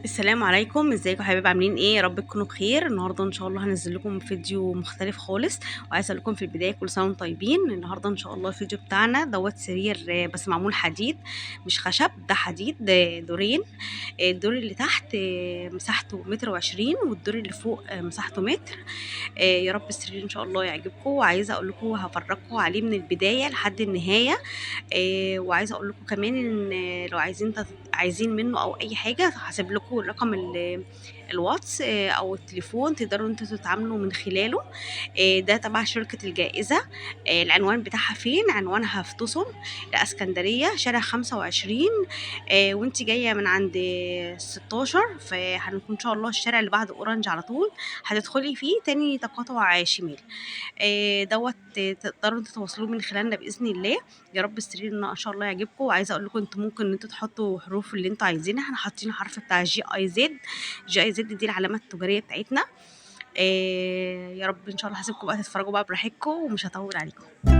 السلام عليكم، ازيكم يا حبايبي؟ عاملين ايه؟ يا رب تكونوا بخير. النهارده ان شاء الله هنزل لكم فيديو مختلف خالص، وعايزه اقول لكم في البدايه كل سنه وانتم طيبين. النهارده ان شاء الله الفيديو بتاعنا دوت سرير بس معمول حديد مش خشب، ده حديد دورين. الدور اللي تحت مساحته متر وعشرين، والدور اللي فوق مساحته متر. يا رب السرير ان شاء الله يعجبكم، وعايزه اقول لكم هفرجكم عليه من البدايه لحد النهايه. وعايزه اقول لكم كمان ان لو عايزين منه او اي حاجه، هسيب لكم رقم الواتس او التليفون تقدروا انتوا تتعاملوا من خلاله. ده تبع شركه الجائزه. العنوان بتاعها فين؟ عنوانها في توسون، الاسكندريه، شارع 25. وانت جايه من عند 16، فهنكون ان شاء الله الشارع اللي بعد اورنج على طول، هتدخلي فيه تاني تقاطع شمال. دوت تقدروا انتوا تتواصلوا من خلالنا باذن الله. يا رب السرير ان شاء الله يعجبكم. وعايزه اقول لكم انتوا ممكن ان انتوا تحطوا حروف اللي انتوا عايزينها، احنا حاطين حرف بتاع جي اي زد. جي اي زد دي العلامه التجاريه بتاعتنا. يا رب ان شاء الله هسيبكم بقى تتفرجوا بقى براحتكم، ومش هطول عليكم.